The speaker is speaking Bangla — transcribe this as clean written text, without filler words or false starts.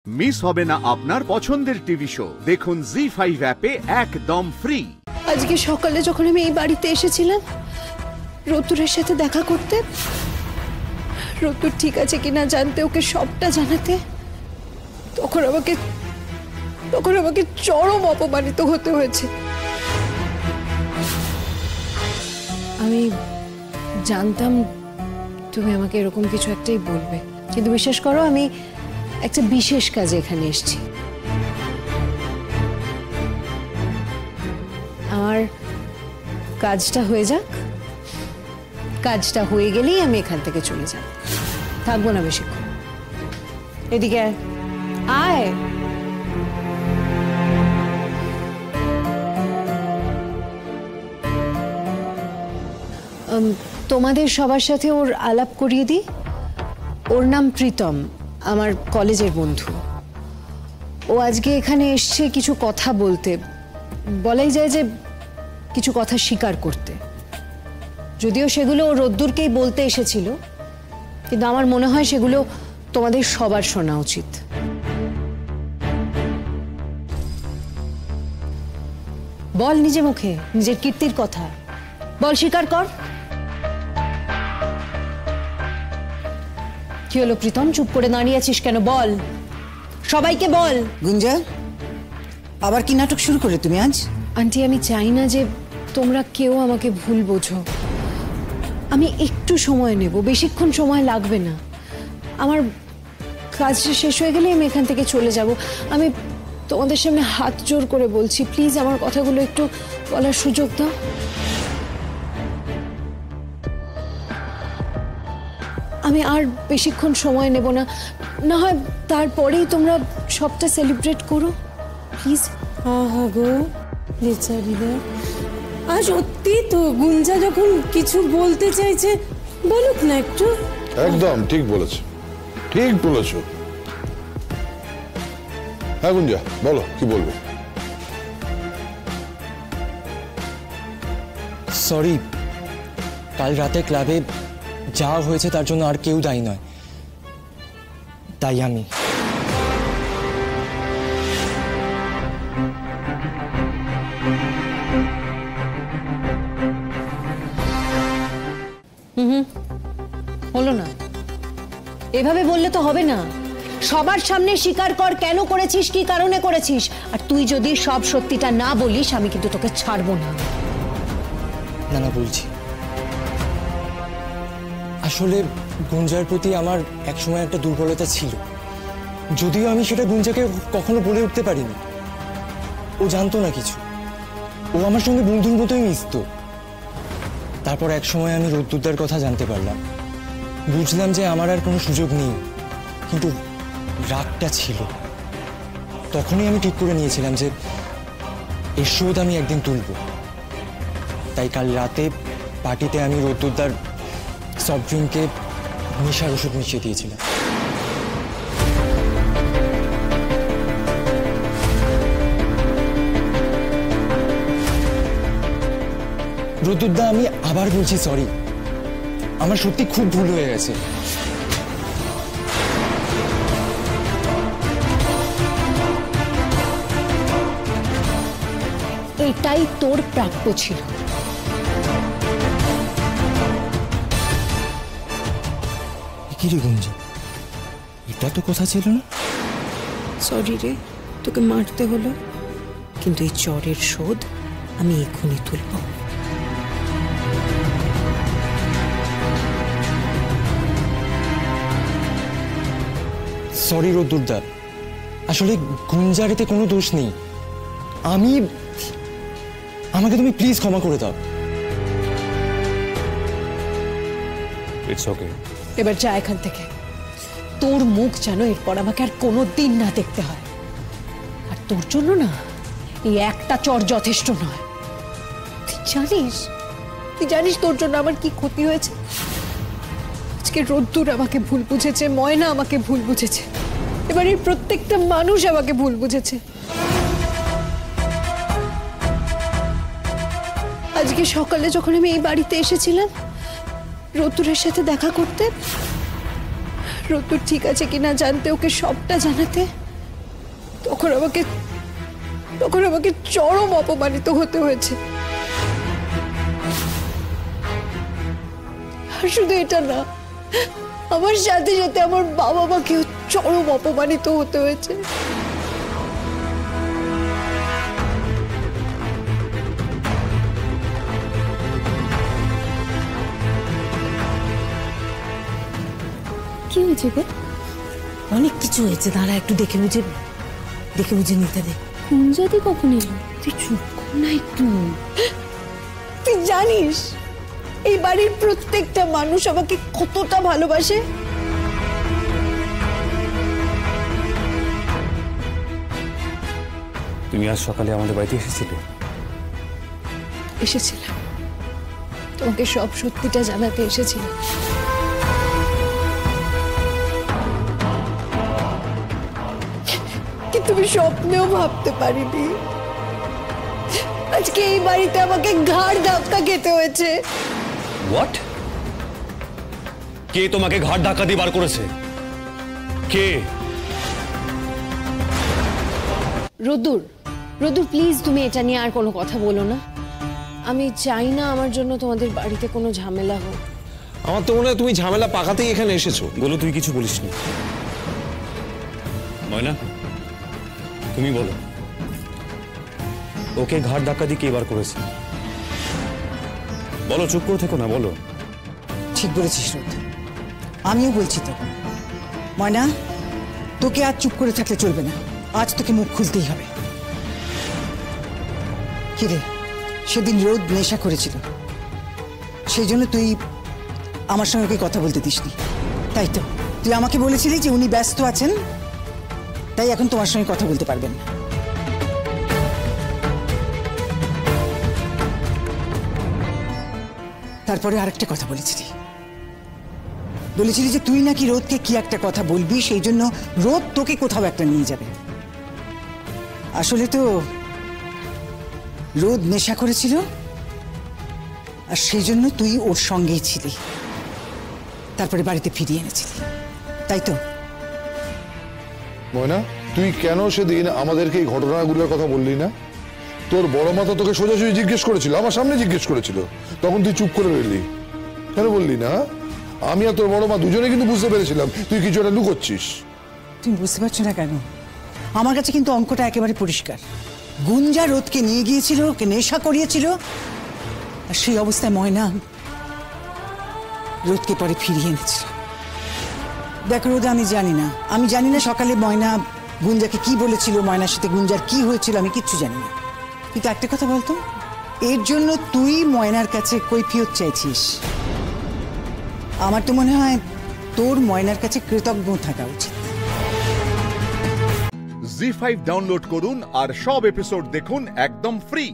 মিস হবে না আপনার পছন্দের টিভি শো। দেখুন জি5 অ্যাপে একদম ফ্রি। আজকে সকালে যখন আমি এই বাড়িতে এসেছিলাম রতুরের সাথে দেখা করতে, রতুর ঠিক আছে কিনা জানতে, ওকে সবটা জানাতে, তখন আমাকে চরম অপমানিত হতে হয়েছে। আমি জানতাম তুমি আমাকে এরকম কিছু একটাই বলবে, কিন্তু বিশ্বাস করো আমি একটা বিশেষ কাজে এখানে এসেছি। আমার কাজটা হয়ে যাক, কাজটা হয়ে গেলেই আমি এখান থেকে চলে যাব, থাকবো না বেশিক্ষণ। এদিকে আয়। তোমাদের সবার সাথে ওর আলাপ করিয়ে দিই। ওর নাম প্রীতম, আমার কলেজের বন্ধু। ও আজকে এখানে এসছে কিছু কথা বলতে, বলাই যায় যে কিছু কথা স্বীকার করতে। যদিও সেগুলো ও রোদ্দুরকেই বলতে এসেছিল, কিন্তু আমার মনে হয় সেগুলো তোমাদের সবার শোনা উচিত। বল নিজে মুখে নিজের কীর্তির কথা বল, স্বীকার কর। কি হলো প্রীতম, চুপ করে দাঁড়িয়ে আছিস কেন? বল, সবাইকে বল। গুঞ্জা, আবার কি নাটক শুরু করে তুমি আজ? আন্টি, আমি চাই না যে তোমরা কেউ আমাকে ভুল বোঝো। আমি একটু সময় নেব, বেশিক্ষণ সময় লাগবে না। আমার কাজটা শেষ হয়ে গেলে আমি এখান থেকে চলে যাব। আমি তোমাদের সামনে হাত জোর করে বলছি, প্লিজ আমার কথাগুলো একটু বলার সুযোগ দাও। আমি আর বেশিক্ষণ সময় নেব না, না হয় তারপরেই তোমরা সবটা সেলিব্রেট করো প্লিজ। আহা গো বেচারিরা, আর সত্যি তো গুঞ্জা যখন কিছু বলতে চাইছে বলুক না একটু। একদম ঠিক বলেছ, ঠিক বলেছ। হ্যাঁ গুঞ্জা, বলো কি বলবে। সরি, কাল রাতে ক্লাবে যা হয়েছে তার জন্য আর কেউ দায়ী নয়, তাই আমি। হলো না, এভাবে বললে তো হবে না। সবার সামনে স্বীকার কর কেন করেছিস, কি কারণে করেছিস। আর তুই যদি সব সত্যিটা না বলিস আমি কিন্তু তোকে ছাড়বো না। না না, বলছি। আসলে গুঞ্জার প্রতি আমার একসময় একটা দুর্বলতা ছিল, যদিও আমি সেটা গুঞ্জাকে কখনো বলে উঠতে পারিনি। ও জানতো না কিছু, ও আমার সঙ্গে বন্ধুর মতোই মিশত। তারপর একসময় আমি রোদ্দুরদার কথা জানতে পারলাম, বুঝলাম যে আমার আর কোনো সুযোগ নেই, কিন্তু রাগটা ছিল। তখনই আমি ঠিক করে নিয়েছিলাম যে এর শোধ আমি একদিন তুলব। তাই কাল রাতে পার্টিতে আমি রোদ্দুরদার সফট ড্রিঙ্কে নেশার ওষুধ মিশিয়ে দিয়েছিলাম। রোদ্দুরদা, আমি আবার বলছি সরি, আমার সত্যি খুব ভুল হয়ে গেছে। এটাই তোর প্রাপ্য ছিল। কি রে গুঞ্জা, এটা তো কথা ছিল না। সরি রে, তোকে মারতে হলো, কিন্তু এই চরের শোধ আমি এক্ষুনি তুলব। সরি রোদ্দুরদা, আসলে গুঞ্জার এতে কোনো দোষ নেই। আমাকে তুমি প্লিজ ক্ষমা করে দাও। It's okay. এবার যা এখান থেকে, তোর মুখ যেন এরপর আমাকে আর কোনোদিন না দেখতে হয়। আর তোর জন্য না এই একটা চর যথেষ্ট নয়। তুই জানিস তোর জন্য আমার কি ক্ষতি হয়েছে। আজকে রোদ্দুর আমাকে ভুল বুঝেছে, ময়না আমাকে ভুল বুঝেছে, এবার এই প্রত্যেকটা মানুষ আমাকে ভুল বুঝেছে। আজকে সকালে যখন আমি এই বাড়িতে এসেছিলাম রতুরের সাথে দেখা করতে, রতুর ঠিক আছে কিনা জানতে, ওকে সবটা জানাতে, তখন আমাকে চরম অপমানিত হতে হয়েছে। আর শুধু এটা না, আমার সাথে সাথে আমার বাবা মাকেও চরম অপমানিত হতে হয়েছে। কি হয়েছে গো? অনেক কিছু হয়েছে, দাঁড়া একটু দেখে বুঝে নিতে দে। গুঞ্জাদি কখন এলো? তুই চুপ কর না একটু। তুই জানিস এই বাড়ির প্রত্যেকটা মানুষ আমাকে কতটা ভালোবাসে? তুমি আজ সকালে আমাদের বাড়িতে এসেছিলে? এসেছিলাম, তোমাকে সব সত্যিটা জানাতে এসেছিলাম। কিন্তু তুমি স্বপ্নেও ভাবতে পারিনি আজকে এই বাড়িতে আমাকে ঘাড় ধাক্কা খেতে হয়েছে। হোয়াট? কে তোমাকে ঘাট ধাক্কা দিয়ে বার করেছে? কে? রোদ্দুর, প্লিজ তুমি এটা নিয়ে আর কোনো কথা বলো না। আমি চাই না আমার জন্য তোমাদের বাড়িতে কোনো ঝামেলা হোক। আমার তো মনে হয় তুমি ঝামেলা পাকাতেই এখানে এসেছো। বলো, তুই কিছু বলিসনি। ময়না, তুমি বলো, ওকে ঘাট ধাক্কা দিয়ে কে বার করেছে? বলো, চুপ করে থেকো না, বলো। ঠিক বলেছিস রোদ, আমিও বলছি তো। ময়না, তোকে আজ চুপ করে থাকলে চলবে না, আজ তোকে মুখ খুলতেই হবে। কিরে, সেদিন রোদ নেশা করেছিল, সেই জন্য তুই আমার সঙ্গে কথা বলতে দিসনি, তাই তো? তুই আমাকে বলেছিলি যে উনি ব্যস্ত আছেন, তাই এখন তোমার সঙ্গে কথা বলতে পারবেন না। তারপরে আরেকটা কথা বলেছিলি যে তুই নাকি রোদকে কি একটা কথা বলবি, সেই জন্য রোদ তোকে কোথাও একটা নিয়ে যাবে। আসলে তো রোদ নেশা করেছিল, আর সেই জন্য তুই ওর সঙ্গেই ছিলি, তারপরে বাড়িতে ফিরিয়ে এনেছিলি, তাই তো? ময়না, তুই কেন সেদিন আমাদেরকে এই ঘটনাগুলোর কথা বললি না? তোর বড় মা তো তোকে সোজাসুজি জিজ্ঞেস করেছিল, আমার সামনে জিজ্ঞেস করেছিল, তখন তুই চুপ করে রইলি, কেন বললি না? আমি আর তোর বড় মা দুজনে কিন্তু বুঝতে পেরেছিলাম তুই কিছু একটা লুকোচ্ছিস। তুমি বুঝতে পারছো না কেন? আমার কাছে কিন্তু অঙ্কটা একেবারে পরিষ্কার। গুঞ্জা রোদকে নিয়ে গিয়েছিল, ওকে নেশা করিয়েছিল, আর সেই অবস্থায় ময়না রোদকে পরে ফিরিয়ে এনেছিল। দেখ রোদ, আমি জানি না সকালে ময়না গুঞ্জাকে কি বলেছিল, ময়নার সাথে গুঞ্জার কি হয়েছিল, আমি কিচ্ছু জানি না। কিন্তু একটা কথা বলতো, এর জন্য তুই ময়নার কাছে কৈফিয়ত চাইছিস। আমার তো মনে হয় তোর ময়নার কাছে কৃতজ্ঞ থাকা উচিত। জি5 ডাউনলোড করুন আর সব এপিসোড দেখুন একদম ফ্রি।